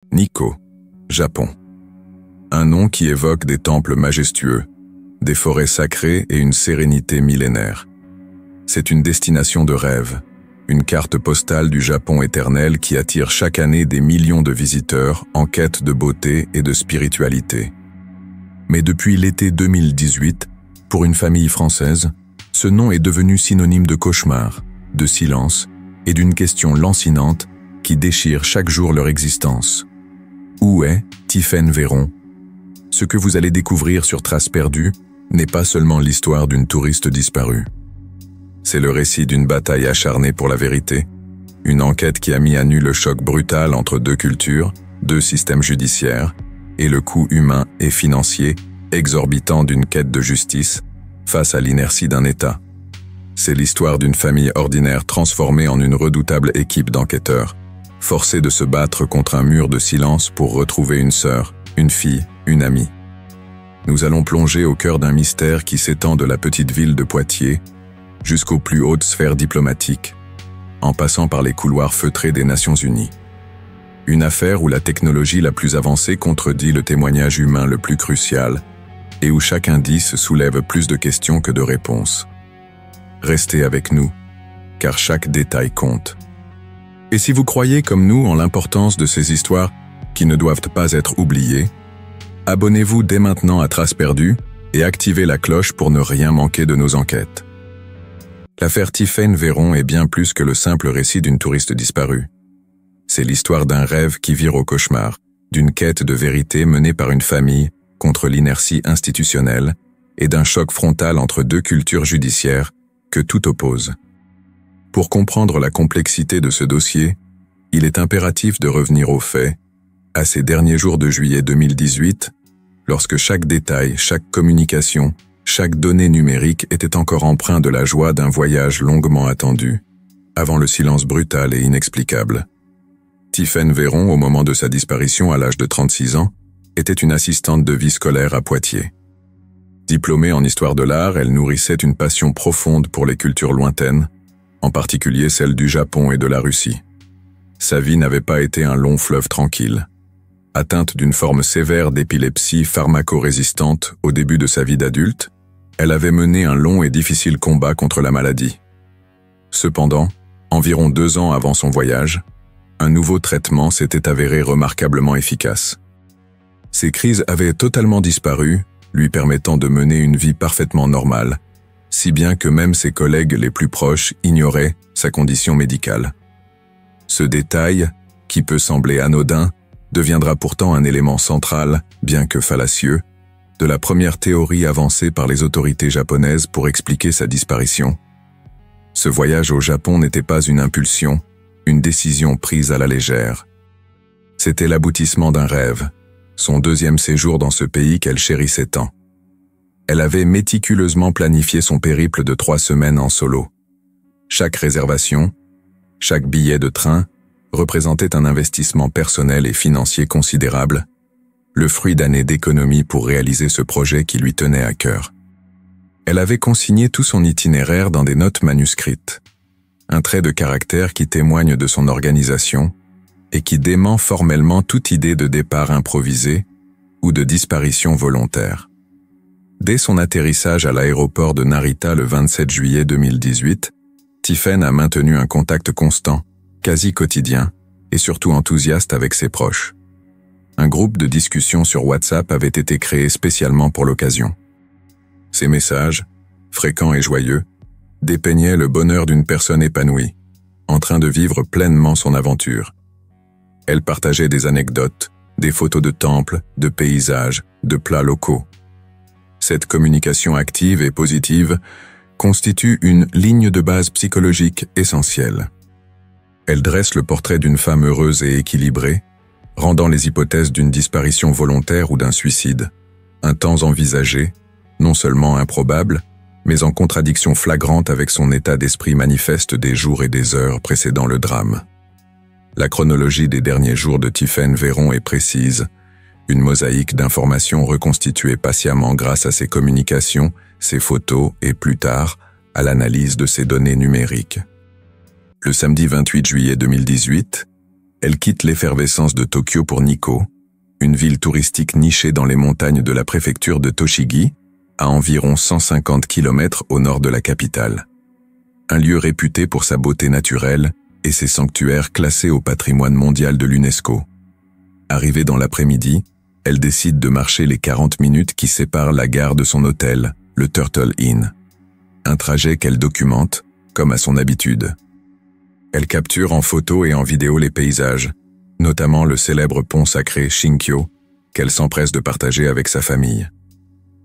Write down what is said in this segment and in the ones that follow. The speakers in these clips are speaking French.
Nikko, Japon. Un nom qui évoque des temples majestueux, des forêts sacrées et une sérénité millénaire. C'est une destination de rêve, une carte postale du Japon éternel qui attire chaque année des millions de visiteurs en quête de beauté et de spiritualité. Mais depuis l'été 2018, pour une famille française, ce nom est devenu synonyme de cauchemar, de silence et d'une question lancinante qui déchire chaque jour leur existence. Où est Tiphaine-Véron? Ce que vous allez découvrir sur Traces perdues n'est pas seulement l'histoire d'une touriste disparue. C'est le récit d'une bataille acharnée pour la vérité, une enquête qui a mis à nu le choc brutal entre deux cultures, deux systèmes judiciaires, et le coût humain et financier exorbitant d'une quête de justice face à l'inertie d'un État. C'est l'histoire d'une famille ordinaire transformée en une redoutable équipe d'enquêteurs, forcée de se battre contre un mur de silence pour retrouver une sœur, une fille, une amie. Nous allons plonger au cœur d'un mystère qui s'étend de la petite ville de Poitiers jusqu'aux plus hautes sphères diplomatiques, en passant par les couloirs feutrés des Nations Unies. Une affaire où la technologie la plus avancée contredit le témoignage humain le plus crucial et où chaque indice soulève plus de questions que de réponses. Restez avec nous, car chaque détail compte. Et si vous croyez comme nous en l'importance de ces histoires qui ne doivent pas être oubliées, abonnez-vous dès maintenant à Traces perdues et activez la cloche pour ne rien manquer de nos enquêtes. L'affaire Tiphaine-Véron est bien plus que le simple récit d'une touriste disparue. C'est l'histoire d'un rêve qui vire au cauchemar, d'une quête de vérité menée par une famille contre l'inertie institutionnelle et d'un choc frontal entre deux cultures judiciaires que tout oppose. Pour comprendre la complexité de ce dossier, il est impératif de revenir aux faits, à ces derniers jours de juillet 2018, lorsque chaque détail, chaque communication, chaque donnée numérique était encore empreint de la joie d'un voyage longuement attendu, avant le silence brutal et inexplicable. Tiphaine-Véron, au moment de sa disparition à l'âge de 36 ans, était une assistante de vie scolaire à Poitiers. Diplômée en histoire de l'art, elle nourrissait une passion profonde pour les cultures lointaines, en particulier celle du Japon et de la Russie. Sa vie n'avait pas été un long fleuve tranquille. Atteinte d'une forme sévère d'épilepsie pharmacorésistante au début de sa vie d'adulte, elle avait mené un long et difficile combat contre la maladie. Cependant, environ 2 ans avant son voyage, un nouveau traitement s'était avéré remarquablement efficace. Ses crises avaient totalement disparu, lui permettant de mener une vie parfaitement normale, si bien que même ses collègues les plus proches ignoraient sa condition médicale. Ce détail, qui peut sembler anodin, deviendra pourtant un élément central, bien que fallacieux, de la première théorie avancée par les autorités japonaises pour expliquer sa disparition. Ce voyage au Japon n'était pas une impulsion, une décision prise à la légère. C'était l'aboutissement d'un rêve, son 2e séjour dans ce pays qu'elle chérissait tant. Elle avait méticuleusement planifié son périple de 3 semaines en solo. Chaque réservation, chaque billet de train représentait un investissement personnel et financier considérable, le fruit d'années d'économie pour réaliser ce projet qui lui tenait à cœur. Elle avait consigné tout son itinéraire dans des notes manuscrites, un trait de caractère qui témoigne de son organisation et qui dément formellement toute idée de départ improvisé ou de disparition volontaire. Dès son atterrissage à l'aéroport de Narita le 27 juillet 2018, Tiphaine a maintenu un contact constant, quasi quotidien, et surtout enthousiaste avec ses proches. Un groupe de discussion sur WhatsApp avait été créé spécialement pour l'occasion. Ces messages, fréquents et joyeux, dépeignaient le bonheur d'une personne épanouie, en train de vivre pleinement son aventure. Elle partageait des anecdotes, des photos de temples, de paysages, de plats locaux. Cette communication active et positive constitue une ligne de base psychologique essentielle. Elle dresse le portrait d'une femme heureuse et équilibrée, rendant les hypothèses d'une disparition volontaire ou d'un suicide, un temps envisagé, non seulement improbable, mais en contradiction flagrante avec son état d'esprit manifeste des jours et des heures précédant le drame. La chronologie des derniers jours de Tiphaine-Véron est précise, une mosaïque d'informations reconstituée patiemment grâce à ses communications, ses photos et, plus tard, à l'analyse de ses données numériques. Le samedi 28 juillet 2018, Elle quitte l'effervescence de Tokyo pour Nikko, une ville touristique nichée dans les montagnes de la préfecture de Tochigi, à environ 150 km au nord de la capitale. Un lieu réputé pour sa beauté naturelle et ses sanctuaires classés au patrimoine mondial de l'UNESCO. Arrivée dans l'après-midi, elle décide de marcher les 40 minutes qui séparent la gare de son hôtel, le Turtle Inn. Un trajet qu'elle documente, comme à son habitude. Elle capture en photo et en vidéo les paysages, notamment le célèbre pont sacré Shinkyo, qu'elle s'empresse de partager avec sa famille.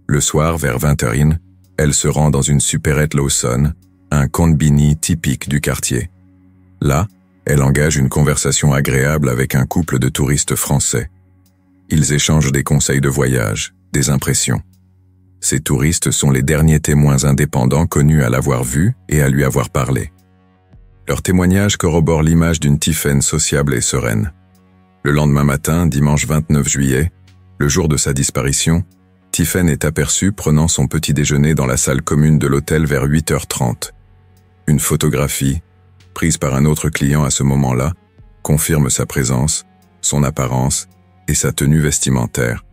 Le soir, vers 20h, elle se rend dans une supérette Lawson, un konbini typique du quartier. Là, elle engage une conversation agréable avec un couple de touristes français. Ils échangent des conseils de voyage, des impressions. Ces touristes sont les derniers témoins indépendants connus à l'avoir vu et à lui avoir parlé. Leur témoignage corrobore l'image d'une Tiffen sociable et sereine. Le lendemain matin, dimanche 29 juillet, le jour de sa disparition, Tiffen est aperçue prenant son petit déjeuner dans la salle commune de l'hôtel vers 8h30. Une photographie, prise par un autre client à ce moment-là, confirme sa présence, son apparence et sa tenue vestimentaire.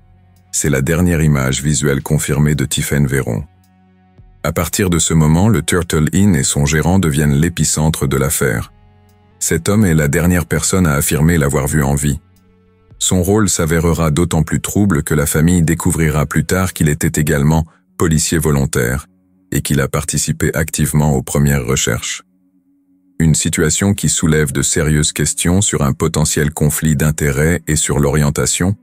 C'est la dernière image visuelle confirmée de Tiffen Véron. À partir de ce moment, le Turtle Inn et son gérant deviennent l'épicentre de l'affaire. Cet homme est la dernière personne à affirmer l'avoir vu en vie. Son rôle s'avérera d'autant plus trouble que la famille découvrira plus tard qu'il était également policier volontaire et qu'il a participé activement aux premières recherches. Une situation qui soulève de sérieuses questions sur un potentiel conflit d'intérêts et sur l'orientation,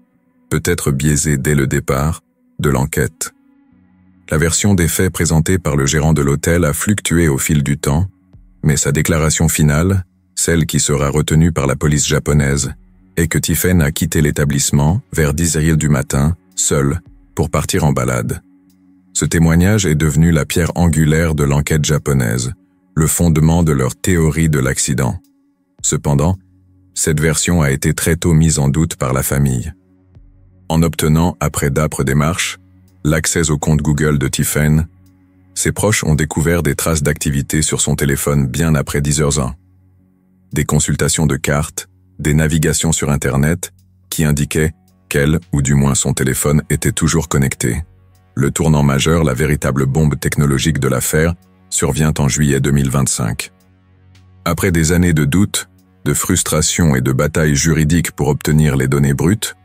peut-être biaisée dès le départ, de l'enquête. La version des faits présentée par le gérant de l'hôtel a fluctué au fil du temps, mais sa déclaration finale, celle qui sera retenue par la police japonaise, est que Tiffen a quitté l'établissement vers 10h du matin, seule, pour partir en balade. Ce témoignage est devenu la pierre angulaire de l'enquête japonaise, le fondement de leur théorie de l'accident. Cependant, cette version a été très tôt mise en doute par la famille. En obtenant, après d'âpres démarches, l'accès au compte Google de Tiffen, ses proches ont découvert des traces d'activité sur son téléphone bien après 10h01. Des consultations de cartes, des navigations sur Internet, qui indiquaient qu'elle, ou du moins son téléphone, était toujours connecté. Le tournant majeur, la véritable bombe technologique de l'affaire, survient en juillet 2025. Après des années de doutes, de frustration et de batailles juridiques pour obtenir les données brutes,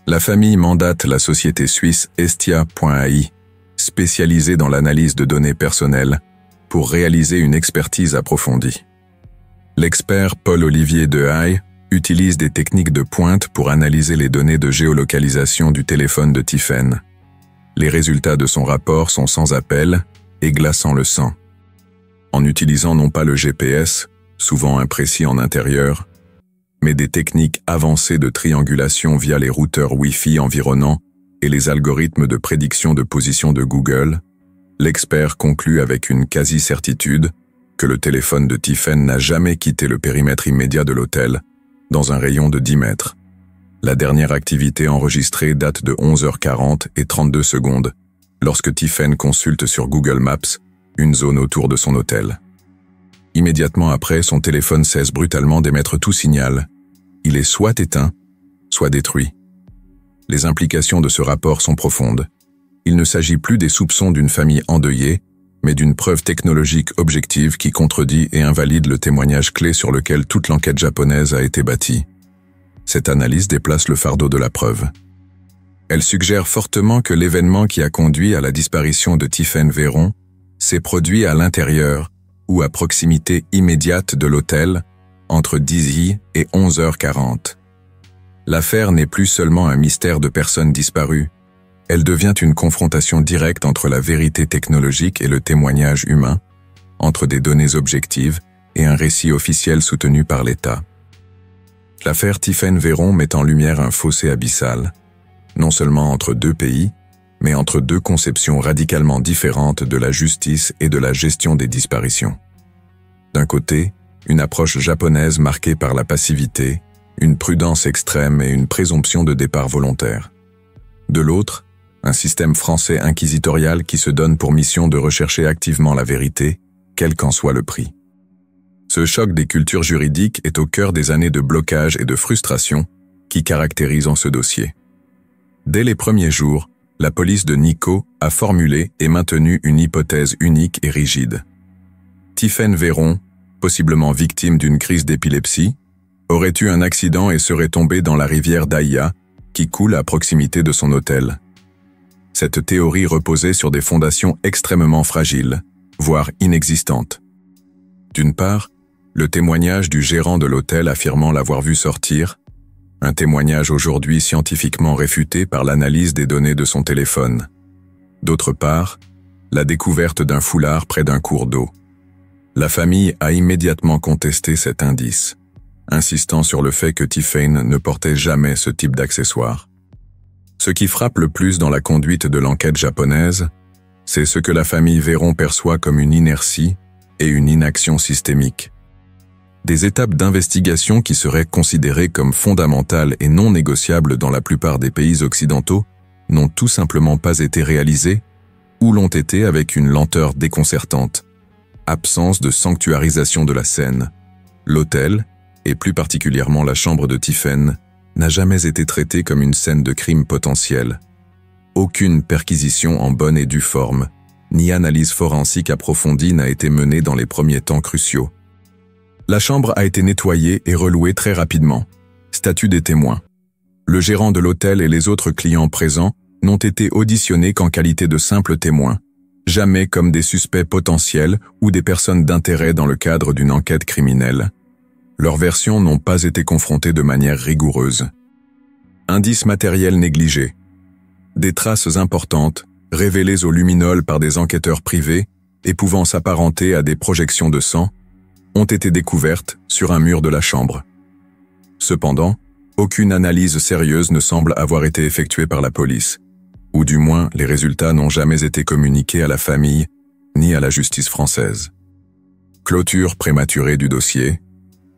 la famille mandate la société suisse Estia.ai, spécialisée dans l'analyse de données personnelles, pour réaliser une expertise approfondie. L'expert Paul-Olivier Dehaye utilise des techniques de pointe pour analyser les données de géolocalisation du téléphone de Tiffen. Les résultats de son rapport sont sans appel et glaçant le sang. En utilisant non pas le GPS, souvent imprécis en intérieur, mais des techniques avancées de triangulation via les routeurs Wi-Fi environnants et les algorithmes de prédiction de position de Google, l'expert conclut avec une quasi-certitude que le téléphone de Tiffen n'a jamais quitté le périmètre immédiat de l'hôtel, dans un rayon de 10 mètres. La dernière activité enregistrée date de 11h40 et 32 secondes, lorsque Tiffen consulte sur Google Maps une zone autour de son hôtel. Immédiatement après, son téléphone cesse brutalement d'émettre tout signal. Il est soit éteint, soit détruit. Les implications de ce rapport sont profondes. Il ne s'agit plus des soupçons d'une famille endeuillée, mais d'une preuve technologique objective qui contredit et invalide le témoignage clé sur lequel toute l'enquête japonaise a été bâtie. Cette analyse déplace le fardeau de la preuve. Elle suggère fortement que l'événement qui a conduit à la disparition de Tiffen Véron s'est produit à l'intérieur ou à proximité immédiate de l'hôtel, entre 10h et 11h40. L'affaire n'est plus seulement un mystère de personnes disparues, elle devient une confrontation directe entre la vérité technologique et le témoignage humain, entre des données objectives et un récit officiel soutenu par l'État. L'affaire Tiffen Véron met en lumière un fossé abyssal, non seulement entre deux pays, mais entre deux conceptions radicalement différentes de la justice et de la gestion des disparitions. D'un côté, une approche japonaise marquée par la passivité, une prudence extrême et une présomption de départ volontaire. De l'autre, un système français inquisitorial qui se donne pour mission de rechercher activement la vérité, quel qu'en soit le prix. Ce choc des cultures juridiques est au cœur des années de blocage et de frustration qui caractérisent ce dossier. Dès les premiers jours, la police de Nikko a formulé et maintenu une hypothèse unique et rigide. Tiphaine Véron, possiblement victime d'une crise d'épilepsie, aurait eu un accident et serait tombée dans la rivière Daya, qui coule à proximité de son hôtel. Cette théorie reposait sur des fondations extrêmement fragiles, voire inexistantes. D'une part, le témoignage du gérant de l'hôtel affirmant l'avoir vu sortir, un témoignage aujourd'hui scientifiquement réfuté par l'analyse des données de son téléphone. D'autre part, la découverte d'un foulard près d'un cours d'eau. La famille a immédiatement contesté cet indice, insistant sur le fait que Tiphaine ne portait jamais ce type d'accessoire. Ce qui frappe le plus dans la conduite de l'enquête japonaise, c'est ce que la famille Véron perçoit comme une inertie et une inaction systémique. Des étapes d'investigation qui seraient considérées comme fondamentales et non négociables dans la plupart des pays occidentaux n'ont tout simplement pas été réalisées ou l'ont été avec une lenteur déconcertante. Absence de sanctuarisation de la scène. L'hôtel, et plus particulièrement la chambre de Tiphaine, n'a jamais été traité comme une scène de crime potentiel. Aucune perquisition en bonne et due forme, ni analyse forensique approfondie n'a été menée dans les premiers temps cruciaux. La chambre a été nettoyée et relouée très rapidement. Statut des témoins. Le gérant de l'hôtel et les autres clients présents n'ont été auditionnés qu'en qualité de simples témoins, jamais comme des suspects potentiels ou des personnes d'intérêt dans le cadre d'une enquête criminelle. Leurs versions n'ont pas été confrontées de manière rigoureuse. Indices matériels négligés. Des traces importantes, révélées au luminol par des enquêteurs privés et pouvant s'apparenter à des projections de sang, ont été découvertes sur un mur de la chambre. Cependant, aucune analyse sérieuse ne semble avoir été effectuée par la police, ou du moins les résultats n'ont jamais été communiqués à la famille ni à la justice française. Clôture prématurée du dossier.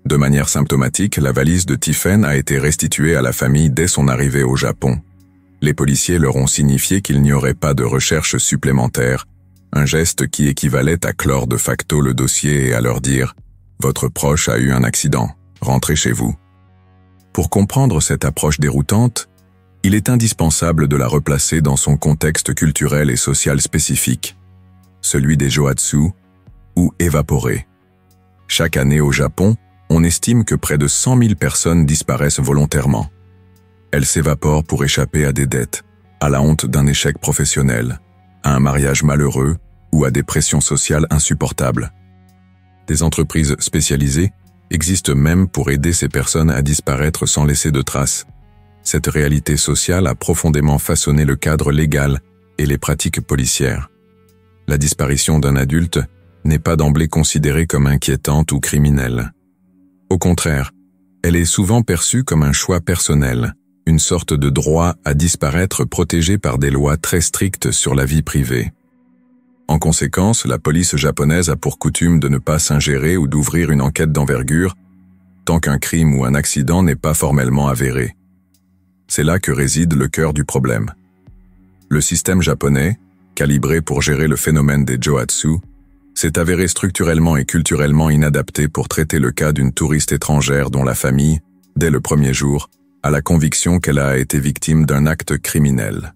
De manière symptomatique, la valise de Tiphaine a été restituée à la famille dès son arrivée au Japon. Les policiers leur ont signifié qu'il n'y aurait pas de recherche supplémentaire, un geste qui équivalait à clore de facto le dossier et à leur dire « Votre proche a eu un accident, rentrez chez vous ». Pour comprendre cette approche déroutante, il est indispensable de la replacer dans son contexte culturel et social spécifique, celui des Joatsu, ou évaporés. Chaque année au Japon, on estime que près de 100 000 personnes disparaissent volontairement. Elles s'évaporent pour échapper à des dettes, à la honte d'un échec professionnel, à un mariage malheureux ou à des pressions sociales insupportables. Des entreprises spécialisées existent même pour aider ces personnes à disparaître sans laisser de traces. Cette réalité sociale a profondément façonné le cadre légal et les pratiques policières. La disparition d'un adulte n'est pas d'emblée considérée comme inquiétante ou criminelle. Au contraire, elle est souvent perçue comme un choix personnel, une sorte de droit à disparaître protégé par des lois très strictes sur la vie privée. En conséquence, la police japonaise a pour coutume de ne pas s'ingérer ou d'ouvrir une enquête d'envergure tant qu'un crime ou un accident n'est pas formellement avéré. C'est là que réside le cœur du problème. Le système japonais, calibré pour gérer le phénomène des Joatsu, s'est avéré structurellement et culturellement inadapté pour traiter le cas d'une touriste étrangère dont la famille, dès le premier jour, a la conviction qu'elle a été victime d'un acte criminel.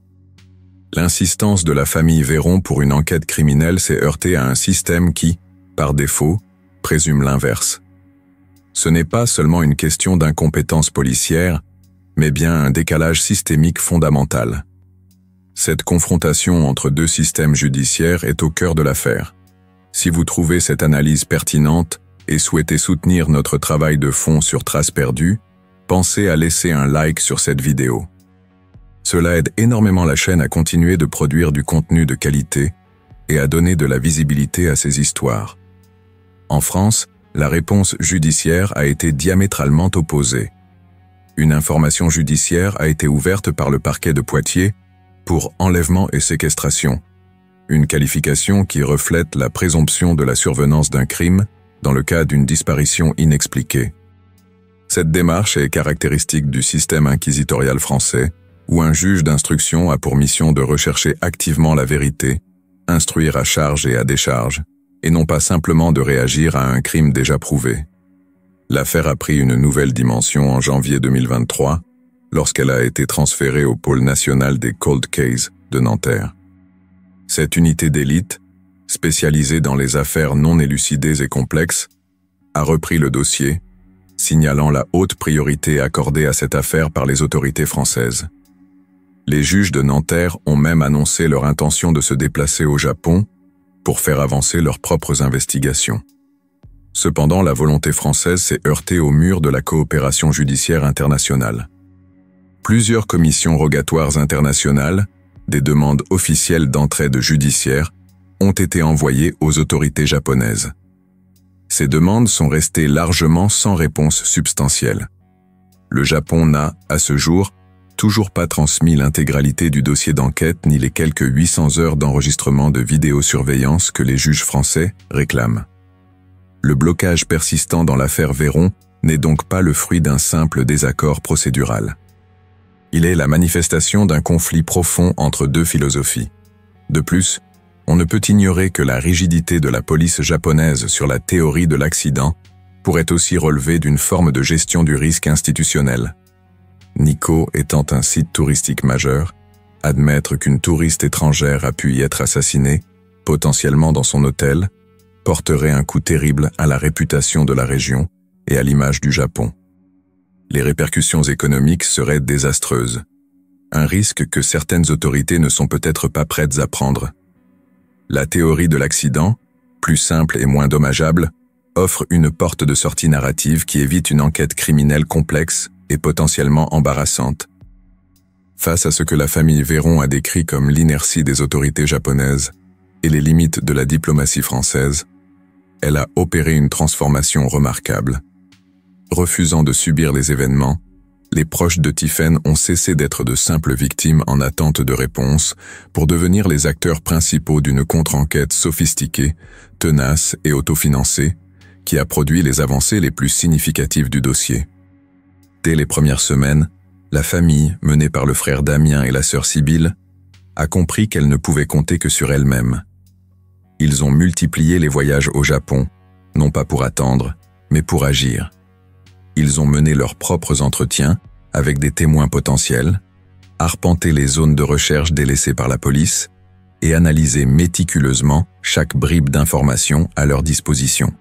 L'insistance de la famille Véron pour une enquête criminelle s'est heurtée à un système qui, par défaut, présume l'inverse. Ce n'est pas seulement une question d'incompétence policière, mais bien un décalage systémique fondamental. Cette confrontation entre deux systèmes judiciaires est au cœur de l'affaire. Si vous trouvez cette analyse pertinente et souhaitez soutenir notre travail de fond sur Traces perdues, pensez à laisser un like sur cette vidéo. Cela aide énormément la chaîne à continuer de produire du contenu de qualité et à donner de la visibilité à ces histoires. En France, la réponse judiciaire a été diamétralement opposée. Une information judiciaire a été ouverte par le parquet de Poitiers pour enlèvement et séquestration, une qualification qui reflète la présomption de la survenance d'un crime dans le cas d'une disparition inexpliquée. Cette démarche est caractéristique du système inquisitorial français, où un juge d'instruction a pour mission de rechercher activement la vérité, instruire à charge et à décharge, et non pas simplement de réagir à un crime déjà prouvé. L'affaire a pris une nouvelle dimension en janvier 2023, lorsqu'elle a été transférée au pôle national des Cold Cases de Nanterre. Cette unité d'élite, spécialisée dans les affaires non élucidées et complexes, a repris le dossier, signalant la haute priorité accordée à cette affaire par les autorités françaises. Les juges de Nanterre ont même annoncé leur intention de se déplacer au Japon pour faire avancer leurs propres investigations. Cependant, la volonté française s'est heurtée au mur de la coopération judiciaire internationale. Plusieurs commissions rogatoires internationales, des demandes officielles d'entraide judiciaire, ont été envoyées aux autorités japonaises. Ces demandes sont restées largement sans réponse substantielle. Le Japon n'a, à ce jour, toujours pas transmis l'intégralité du dossier d'enquête ni les quelques 800 heures d'enregistrement de vidéosurveillance que les juges français réclament. Le blocage persistant dans l'affaire Véron n'est donc pas le fruit d'un simple désaccord procédural. Il est la manifestation d'un conflit profond entre deux philosophies. De plus, on ne peut ignorer que la rigidité de la police japonaise sur la théorie de l'accident pourrait aussi relever d'une forme de gestion du risque institutionnel. Nikko étant un site touristique majeur, admettre qu'une touriste étrangère a pu y être assassinée, potentiellement dans son hôtel, porterait un coup terrible à la réputation de la région et à l'image du Japon. Les répercussions économiques seraient désastreuses. Un risque que certaines autorités ne sont peut-être pas prêtes à prendre. La théorie de l'accident, plus simple et moins dommageable, offre une porte de sortie narrative qui évite une enquête criminelle complexe et potentiellement embarrassante. Face à ce que la famille Véron a décrit comme l'inertie des autorités japonaises et les limites de la diplomatie française, elle a opéré une transformation remarquable. Refusant de subir les événements, les proches de Tiphaine ont cessé d'être de simples victimes en attente de réponse pour devenir les acteurs principaux d'une contre-enquête sophistiquée, tenace et autofinancée, qui a produit les avancées les plus significatives du dossier. Dès les premières semaines, la famille, menée par le frère Damien et la sœur Sibylle, a compris qu'elle ne pouvait compter que sur elle-même. Ils ont multiplié les voyages au Japon, non pas pour attendre, mais pour agir. Ils ont mené leurs propres entretiens avec des témoins potentiels, arpenté les zones de recherche délaissées par la police et analysé méticuleusement chaque bribe d'information à leur disposition.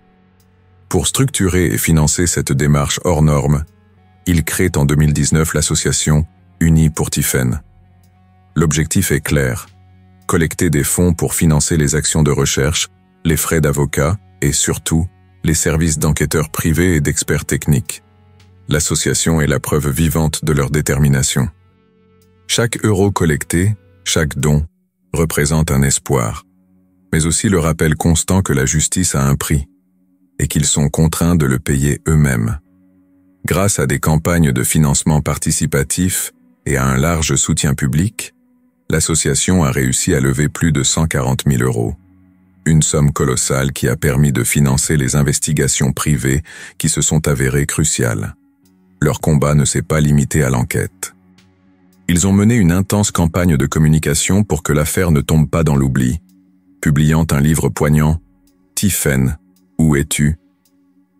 Pour structurer et financer cette démarche hors norme, ils créent en 2019 l'association Unis pour Tiphaine. L'objectif est clair, collecter des fonds pour financer les actions de recherche, les frais d'avocat et surtout les services d'enquêteurs privés et d'experts techniques. L'association est la preuve vivante de leur détermination. Chaque euro collecté, chaque don, représente un espoir, mais aussi le rappel constant que la justice a un prix et qu'ils sont contraints de le payer eux-mêmes. Grâce à des campagnes de financement participatif et à un large soutien public, l'association a réussi à lever plus de 140 000 €, une somme colossale qui a permis de financer les investigations privées qui se sont avérées cruciales. Leur combat ne s'est pas limité à l'enquête. Ils ont mené une intense campagne de communication pour que l'affaire ne tombe pas dans l'oubli, publiant un livre poignant, Tiphaine, où es-tu?,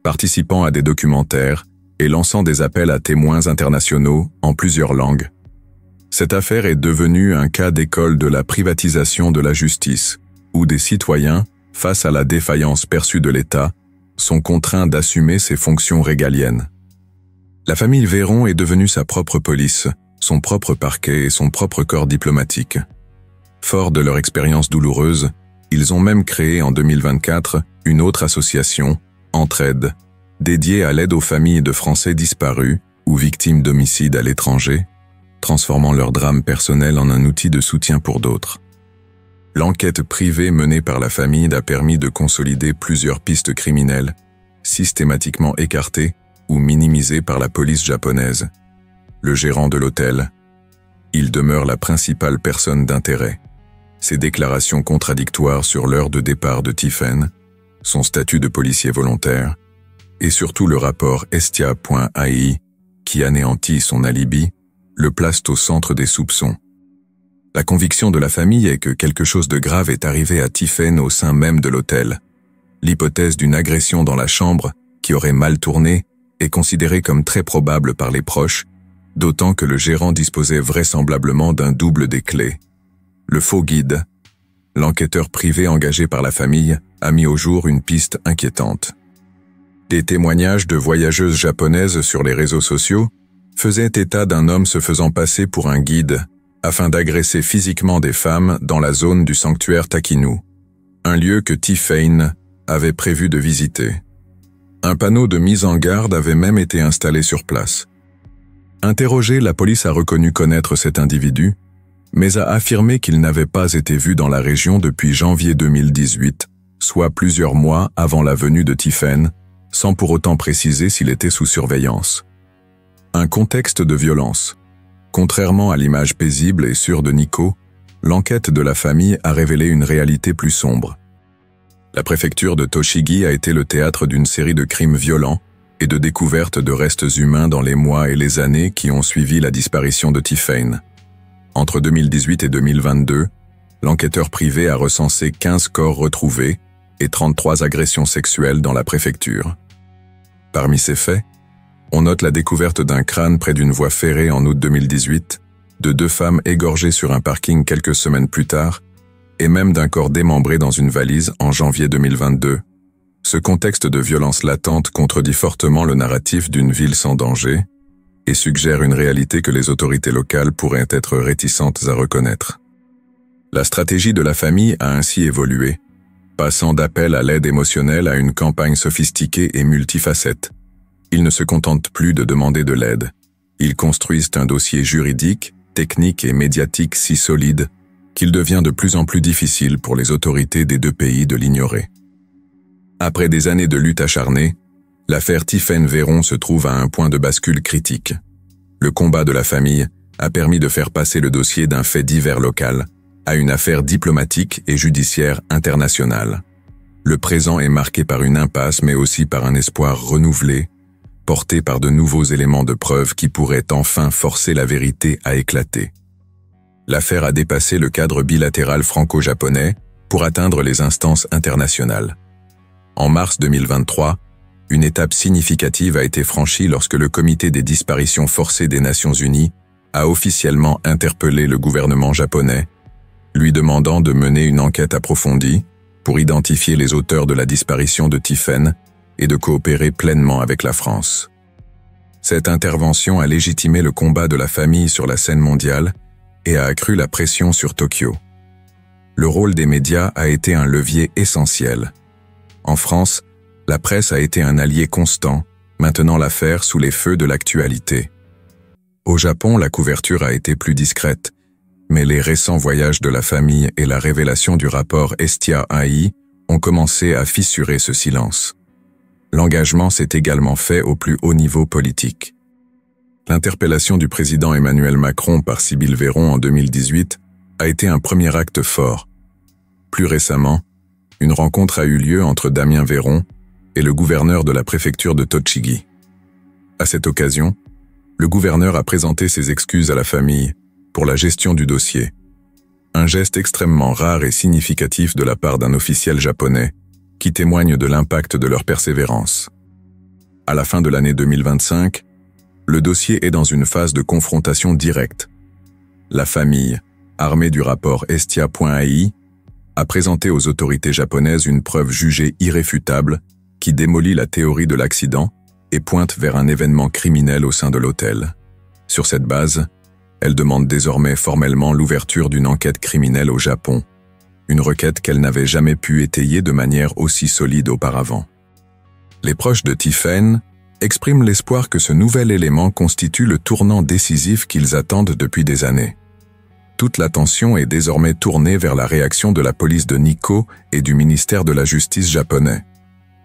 participant à des documentaires et lançant des appels à témoins internationaux en plusieurs langues. Cette affaire est devenue un cas d'école de la privatisation de la justice, où des citoyens, face à la défaillance perçue de l'État, sont contraints d'assumer ses fonctions régaliennes. La famille Véron est devenue sa propre police, son propre parquet et son propre corps diplomatique. Forts de leur expérience douloureuse, ils ont même créé en 2024 une autre association, Entraide, dédiée à l'aide aux familles de Français disparus ou victimes d'homicides à l'étranger, transformant leur drame personnel en un outil de soutien pour d'autres. L'enquête privée menée par la famille a permis de consolider plusieurs pistes criminelles, systématiquement écartées ou minimisées par la police japonaise. Le gérant de l'hôtel, il demeure la principale personne d'intérêt. Ses déclarations contradictoires sur l'heure de départ de Tiphaine, son statut de policier volontaire, et surtout le rapport Estia.ai, qui anéantit son alibi, le placent au centre des soupçons. La conviction de la famille est que quelque chose de grave est arrivé à Tiphaine au sein même de l'hôtel, L'hypothèse d'une agression dans la chambre, qui aurait mal tourné, est considérée comme très probable par les proches, d'autant que le gérant disposait vraisemblablement d'un double des clés. Le faux guide, l'enquêteur privé engagé par la famille, a mis au jour une piste inquiétante. Des témoignages de voyageuses japonaises sur les réseaux sociaux faisaient état d'un homme se faisant passer pour un guide afin d'agresser physiquement des femmes dans la zone du sanctuaire Takinu, un lieu que Tiffany avait prévu de visiter. Un panneau de mise en garde avait même été installé sur place. Interrogé, la police a reconnu connaître cet individu, mais a affirmé qu'il n'avait pas été vu dans la région depuis janvier 2018, soit plusieurs mois avant la venue de Tiffany, sans pour autant préciser s'il était sous surveillance. Un contexte de violence. Contrairement à l'image paisible et sûre de Nico, l'enquête de la famille a révélé une réalité plus sombre. La préfecture de Tochigi a été le théâtre d'une série de crimes violents et de découvertes de restes humains dans les mois et les années qui ont suivi la disparition de Tiffany. Entre 2018 et 2022, l'enquêteur privé a recensé 15 corps retrouvés et 33 agressions sexuelles dans la préfecture. Parmi ces faits, on note la découverte d'un crâne près d'une voie ferrée en août 2018, de 2 femmes égorgées sur un parking quelques semaines plus tard, et même d'un corps démembré dans une valise en janvier 2022. Ce contexte de violence latente contredit fortement le narratif d'une ville sans danger et suggère une réalité que les autorités locales pourraient être réticentes à reconnaître. La stratégie de la famille a ainsi évolué, passant d'appel à l'aide émotionnelle à une campagne sophistiquée et multifacette. Ils ne se contentent plus de demander de l'aide. Ils construisent un dossier juridique, technique et médiatique si solide qu'il devient de plus en plus difficile pour les autorités des 2 pays de l'ignorer. Après des années de lutte acharnée, l'affaire Tiffany Véron se trouve à un point de bascule critique. Le combat de la famille a permis de faire passer le dossier d'un fait divers local à une affaire diplomatique et judiciaire internationale. Le présent est marqué par une impasse mais aussi par un espoir renouvelé, porté par de nouveaux éléments de preuve qui pourraient enfin forcer la vérité à éclater. L'affaire a dépassé le cadre bilatéral franco-japonais pour atteindre les instances internationales. En mars 2023, une étape significative a été franchie lorsque le Comité des disparitions forcées des Nations Unies a officiellement interpellé le gouvernement japonais, lui demandant de mener une enquête approfondie pour identifier les auteurs de la disparition de Tiffany et de coopérer pleinement avec la France. Cette intervention a légitimé le combat de la famille sur la scène mondiale et a accru la pression sur Tokyo. Le rôle des médias a été un levier essentiel. En France, la presse a été un allié constant, maintenant l'affaire sous les feux de l'actualité. Au Japon, la couverture a été plus discrète, mais les récents voyages de la famille et la révélation du rapport Hestia AI ont commencé à fissurer ce silence. L'engagement s'est également fait au plus haut niveau politique. L'interpellation du président Emmanuel Macron par Sybille Véron en 2018 a été un premier acte fort. Plus récemment, une rencontre a eu lieu entre Damien Véron et le gouverneur de la préfecture de Tochigi. À cette occasion, le gouverneur a présenté ses excuses à la famille pour la gestion du dossier. Un geste extrêmement rare et significatif de la part d'un officiel japonais qui témoigne de l'impact de leur persévérance. À la fin de l'année 2025, le dossier est dans une phase de confrontation directe. La famille, armée du rapport Hestia.ai, a présenté aux autorités japonaises une preuve jugée irréfutable qui démolit la théorie de l'accident et pointe vers un événement criminel au sein de l'hôtel. Sur cette base, elle demande désormais formellement l'ouverture d'une enquête criminelle au Japon, une requête qu'elle n'avait jamais pu étayer de manière aussi solide auparavant. Les proches de Tiffany expriment l'espoir que ce nouvel élément constitue le tournant décisif qu'ils attendent depuis des années. Toute l'attention est désormais tournée vers la réaction de la police de Nikko et du ministère de la Justice japonais.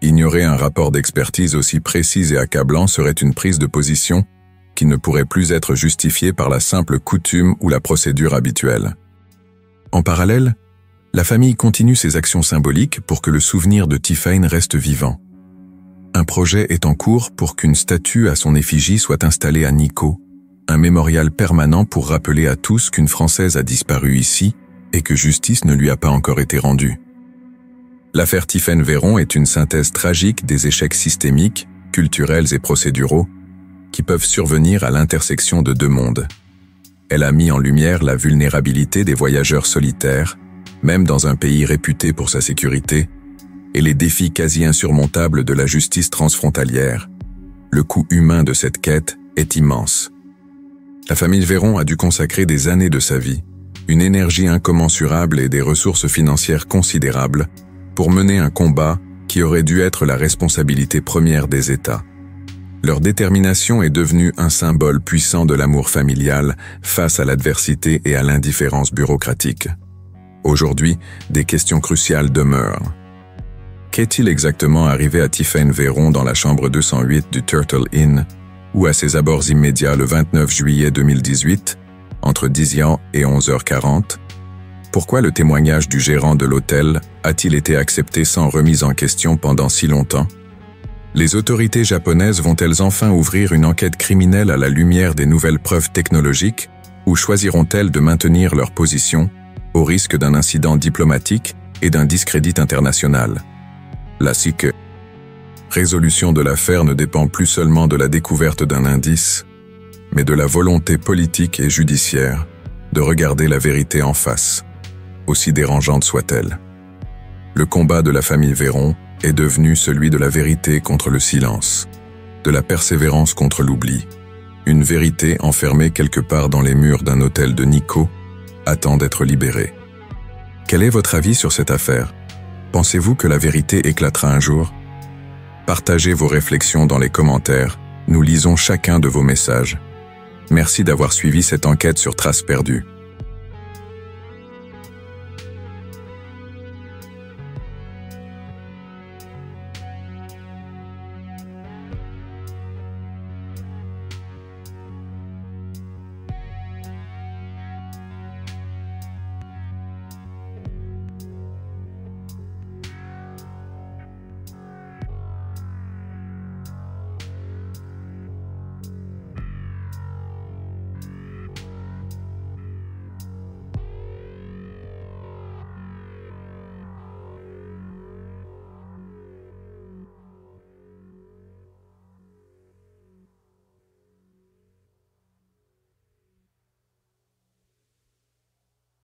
Ignorer un rapport d'expertise aussi précis et accablant serait une prise de position qui ne pourrait plus être justifiée par la simple coutume ou la procédure habituelle. En parallèle, la famille continue ses actions symboliques pour que le souvenir de Tiffany reste vivant. Un projet est en cours pour qu'une statue à son effigie soit installée à Nikko, un mémorial permanent pour rappeler à tous qu'une Française a disparu ici et que justice ne lui a pas encore été rendue. L'affaire Tiphaine Véron est une synthèse tragique des échecs systémiques, culturels et procéduraux qui peuvent survenir à l'intersection de deux mondes. Elle a mis en lumière la vulnérabilité des voyageurs solitaires, même dans un pays réputé pour sa sécurité, et les défis quasi insurmontables de la justice transfrontalière. Le coût humain de cette quête est immense. La famille Véron a dû consacrer des années de sa vie, une énergie incommensurable et des ressources financières considérables pour mener un combat qui aurait dû être la responsabilité première des États. Leur détermination est devenue un symbole puissant de l'amour familial face à l'adversité et à l'indifférence bureaucratique. Aujourd'hui, des questions cruciales demeurent. Qu'est-il exactement arrivé à Tiphaine Véron dans la chambre 208 du Turtle Inn ou à ses abords immédiats le 29 juillet 2018, entre 10h et 11h40? Pourquoi le témoignage du gérant de l'hôtel a-t-il été accepté sans remise en question pendant si longtemps? Les autorités japonaises vont-elles enfin ouvrir une enquête criminelle à la lumière des nouvelles preuves technologiques ou choisiront-elles de maintenir leur position au risque d'un incident diplomatique et d'un discrédit international? La résolution de l'affaire ne dépend plus seulement de la découverte d'un indice, mais de la volonté politique et judiciaire de regarder la vérité en face, aussi dérangeante soit-elle. Le combat de la famille Véron est devenu celui de la vérité contre le silence, de la persévérance contre l'oubli. Une vérité enfermée quelque part dans les murs d'un hôtel de Nikko attend d'être libérée. Quel est votre avis sur cette affaire? Pensez-vous que la vérité éclatera un jour? Partagez vos réflexions dans les commentaires, nous lisons chacun de vos messages. Merci d'avoir suivi cette enquête sur Traces perdues.